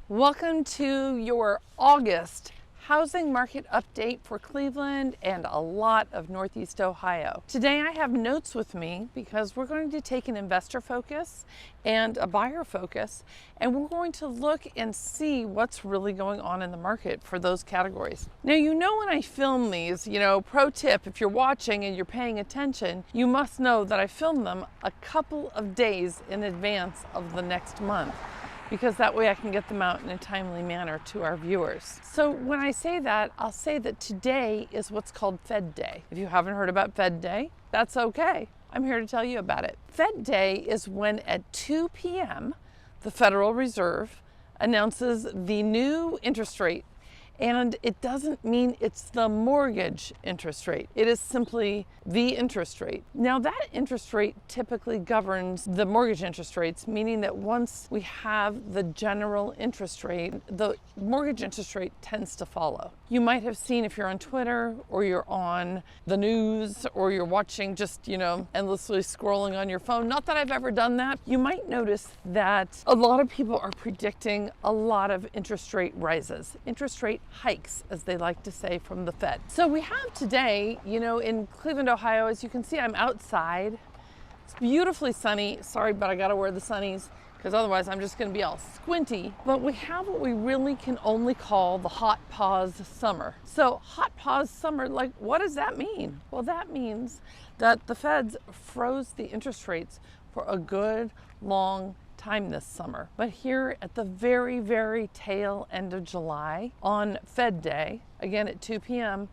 Welcome to your August housing market update for Cleveland and a lot of Northeast Ohio. Today I have notes with me because we're going to take an investor focus and a buyer focus, and we're going to look and see what's really going on in the market for those categories. Now, you know, when I film these, pro tip, if you're watching and you're paying attention, you must know that I film them a couple of days in advance of the next month, because that way I can get them out in a timely manner to our viewers. So when I say that, I'll say that today is what's called Fed Day. If you haven't heard about Fed Day, that's okay. I'm here to tell you about it. Fed Day is when at 2 p.m. the Federal Reserve announces the new interest rate. And it doesn't mean it's the mortgage interest rate. It is simply the interest rate. Now, that interest rate typically governs the mortgage interest rates, meaning that once we have the general interest rate, the mortgage interest rate tends to follow. You might have seen, if you're on Twitter or you're on the news or you're watching just, endlessly scrolling on your phone, not that I've ever done that, you might notice that a lot of people are predicting a lot of interest rate rises, interest rate hikes, as they like to say, from the Fed. So we have today, in Cleveland, Ohio, as you can see, I'm outside. It's beautifully sunny. Sorry, but I gotta wear the sunnies because otherwise I'm just gonna be all squinty. But we have what we really can only call the hot pause summer. So hot pause summer, what does that mean? Well, that means that the Feds froze the interest rates for a good long time this summer. But here at the very, very tail end of July, on Fed Day, again at 2 p.m.,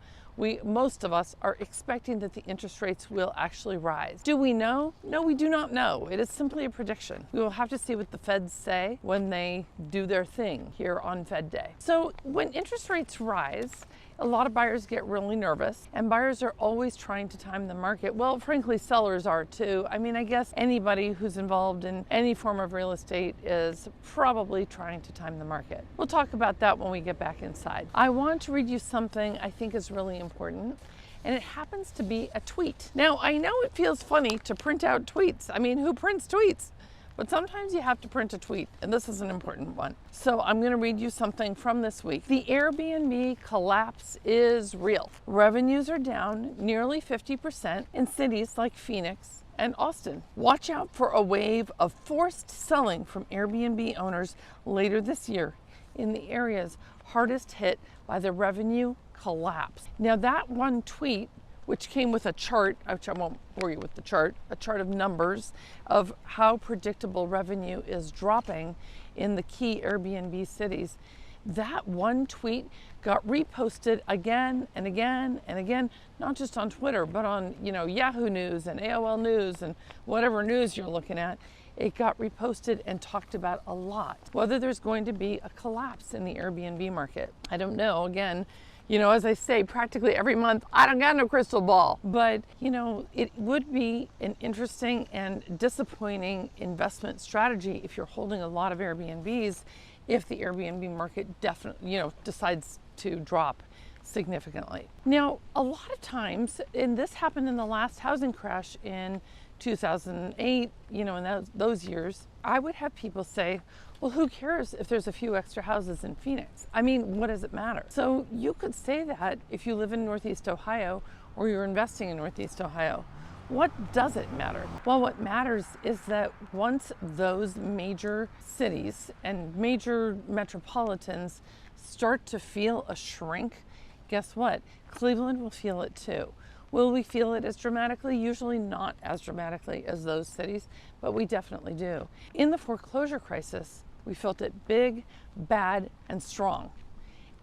most of us are expecting that the interest rates will actually rise. Do we know? No, we do not know. It is simply a prediction. We will have to see what the Feds say when they do their thing here on Fed Day. So when interest rates rise, a lot of buyers get really nervous, and buyers are always trying to time the market. Well, frankly, sellers are too. I guess anybody who's involved in any form of real estate is probably trying to time the market. We'll talk about that when we get back inside. I want to read you something I think is really important, and it happens to be a tweet. Now, I know it feels funny to print out tweets. Who prints tweets? But sometimes you have to print a tweet, and this is an important one. So I'm going to read you something from this week. The Airbnb collapse is real. Revenues are down nearly 50% in cities like Phoenix and Austin. Watch out for a wave of forced selling from Airbnb owners later this year in the areas hardest hit by the revenue collapse. Now, that one tweet, which came with a chart, which I won't bore you with the chart, a chart of numbers of how predictable revenue is dropping in the key Airbnb cities. That one tweet got reposted again and again and again, not just on Twitter, but on, Yahoo News and AOL News and whatever news you're looking at. It got reposted and talked about a lot. Whether there's going to be a collapse in the Airbnb market, I don't know. Again, as I say, practically every month, I don't got no crystal ball. But, it would be an interesting and disappointing investment strategy if you're holding a lot of Airbnbs, if the Airbnb market definitely, decides to drop significantly. Now, a lot of times, and this happened in the last housing crash in 2008, in those years, I would have people say, well, who cares if there's a few extra houses in Phoenix? What does it matter? So you could say that if you live in Northeast Ohio or you're investing in Northeast Ohio. What does it matter? Well, what matters is that once those major cities and major metropolitans start to feel a shrink, guess what? Cleveland will feel it too. Will we feel it as dramatically? Usually not as dramatically as those cities, but we definitely do. In the foreclosure crisis, we felt it big, bad, and strong.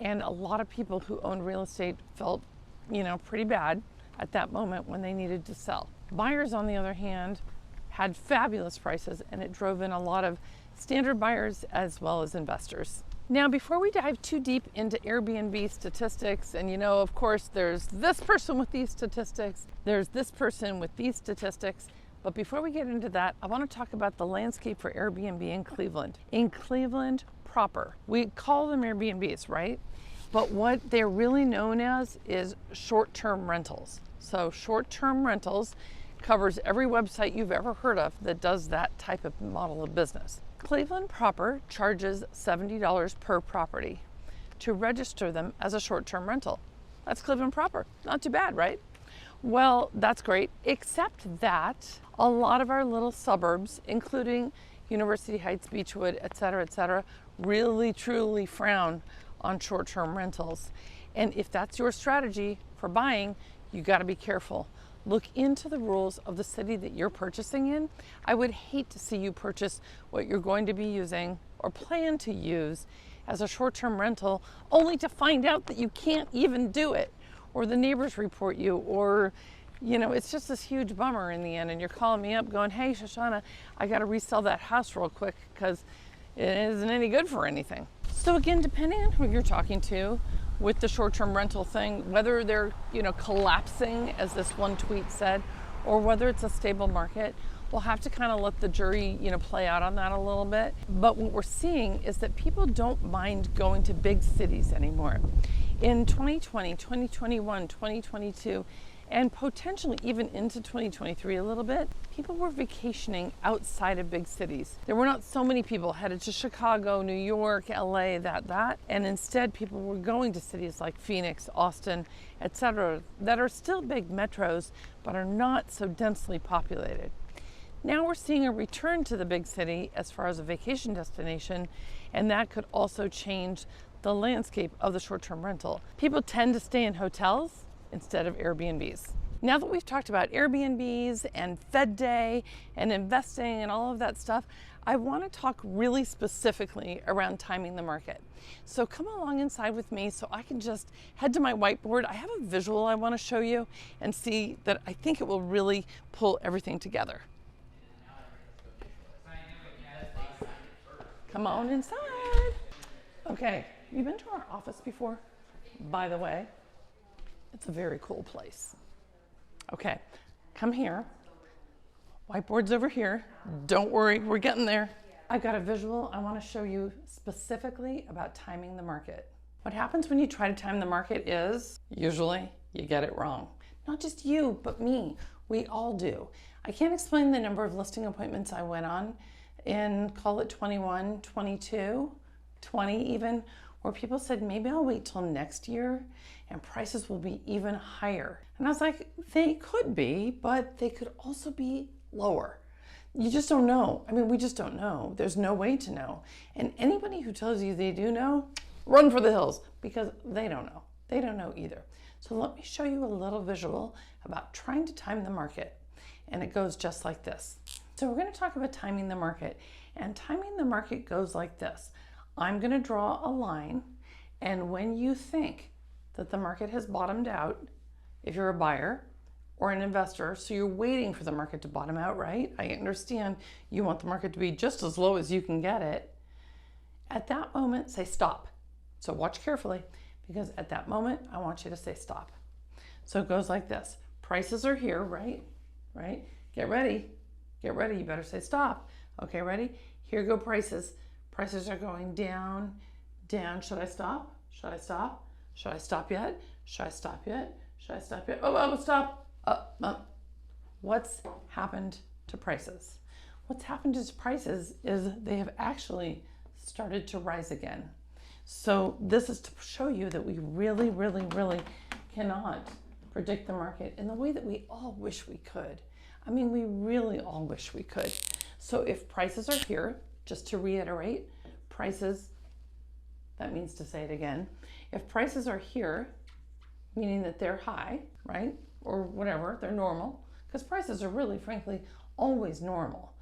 And a lot of people who owned real estate felt, pretty bad at that moment when they needed to sell. Buyers, on the other hand, had fabulous prices, and it drove in a lot of standard buyers as well as investors. Now, before we dive too deep into Airbnb statistics, and of course, there's this person with these statistics, there's this person with these statistics, but before we get into that, I want to talk about the landscape for Airbnb in Cleveland. In Cleveland proper, we call them Airbnbs, right? But what they're really known as is short-term rentals. So short-term rentals covers every website you've ever heard of that does that type of model of business. Cleveland proper charges $70 per property to register them as a short-term rental. That's Cleveland proper. Not too bad, right? Well, that's great, except that a lot of our little suburbs, including University Heights, Beachwood, et cetera, really truly frown on short-term rentals. And if that's your strategy for buying, you got to be careful. Look into the rules of the city that you're purchasing in. I would hate to see you purchase what you're going to be using or plan to use as a short-term rental only to find out that you can't even do it, or the neighbors report you, or it's just this huge bummer in the end, and you're calling me up going, hey Shoshana, I got to resell that house real quick because it isn't any good for anything. So again, depending on who you're talking to with the short-term rental thing, whether they're collapsing, as this one tweet said, or whether it's a stable market, we'll have to kind of let the jury play out on that a little bit. But what we're seeing is that people don't mind going to big cities anymore. In 2020, 2021, 2022, and potentially even into 2023 a little bit, people were vacationing outside of big cities. There were not so many people headed to Chicago, New York, LA, and instead people were going to cities like Phoenix, Austin, etc., that are still big metros, but are not so densely populated. Now we're seeing a return to the big city as far as a vacation destination, and that could also change the landscape of the short-term rental. People tend to stay in hotels instead of Airbnbs. Now that we've talked about Airbnbs and Fed Day and investing and all of that stuff, I want to talk really specifically around timing the market. So come along inside with me so I can just head to my whiteboard. I have a visual I want to show you and see that I think it will really pull everything together. Come on inside. Okay, you've been to our office before, by the way. It's a very cool place. Okay, come here. Whiteboard's over here. Don't worry, we're getting there. I've got a visual I want to show you specifically about timing the market. What happens when you try to time the market is, usually, you get it wrong. Not just you, but me. We all do. I can't explain the number of listing appointments I went on in, call it 21, 22, 20 even, where people said, maybe I'll wait till next year and prices will be even higher. And I was like, they could be, but they could also be lower. You just don't know. I mean, we just don't know. There's no way to know. And anybody who tells you they do know, run for the hills, because they don't know. They don't know either. So let me show you a little visual about trying to time the market. And it goes just like this. So we're going to talk about timing the market. And timing the market goes like this. I'm going to draw a line, and when you think that the market has bottomed out, if you're a buyer or an investor, so you're waiting for the market to bottom out, right? I understand you want the market to be just as low as you can get it. At that moment, say stop. So watch carefully, because at that moment, I want you to say stop. So it goes like this. Prices are here, right? Right? Get ready. Get ready. You better say stop. Okay, ready? Here go prices. Prices are going down, down. Should I stop? Should I stop? Should I stop yet? Should I stop yet? Should I stop yet? Oh, stop. What's happened to prices? What's happened to prices is they have actually started to rise again. So this is to show you that we really, really, really cannot predict the market in the way that we all wish we could. I mean, we really all wish we could. So if prices are here, just to reiterate, prices, that means to say it again. If prices are here, meaning that they're high, right? Or whatever, they're normal, because prices are really, frankly, always normal.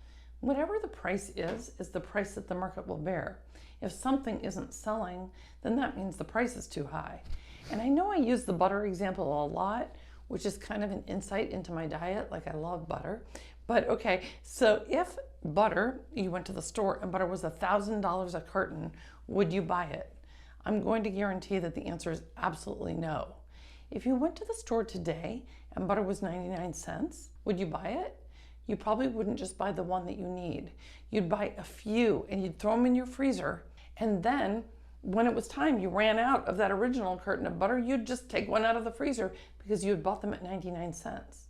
Whatever the price is the price that the market will bear. If something isn't selling, then that means the price is too high. And I know I use the butter example a lot, which is kind of an insight into my diet, like I love butter. But okay, so if butter, you went to the store and butter was $1,000 a carton, would you buy it? I'm going to guarantee that the answer is absolutely no. If you went to the store today and butter was 99 cents, would you buy it? You probably wouldn't just buy the one that you need. You'd buy a few and you'd throw them in your freezer. And then when it was time, you ran out of that original carton of butter, you'd just take one out of the freezer because you had bought them at 99 cents.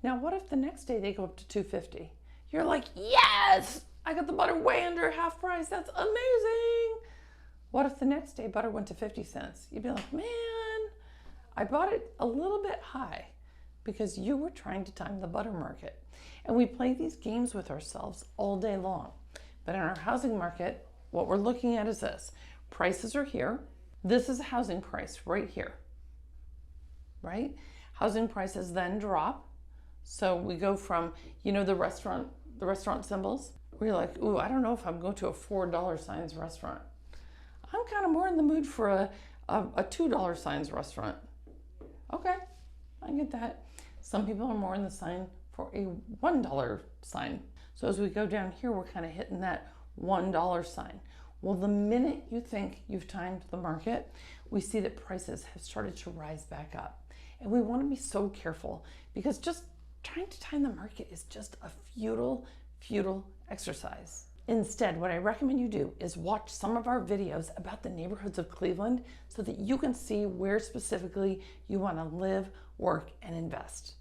Now, what if the next day they go up to $2.50? You're like, yes, I got the butter way under half price. That's amazing. What if the next day butter went to 50 cents? You'd be like, man, I bought it a little bit high because you were trying to time the butter market. And we play these games with ourselves all day long. But in our housing market, what we're looking at is this. Prices are here. This is a housing price right here, right? Housing prices then drop. So we go from, you know, the restaurant symbols. We're like, ooh, I don't know if I'm going to a $4 signs restaurant. I'm kind of more in the mood for a $2 signs restaurant. Okay, I get that. Some people are more in the sign for a $1 sign. So as we go down here, we're kind of hitting that $1 sign. Well, the minute you think you've timed the market, we see that prices have started to rise back up. And we want to be so careful because just trying to time the market is just a futile exercise. Instead, what I recommend you do is watch some of our videos about the neighborhoods of Cleveland so that you can see where specifically you want to live, work, and invest.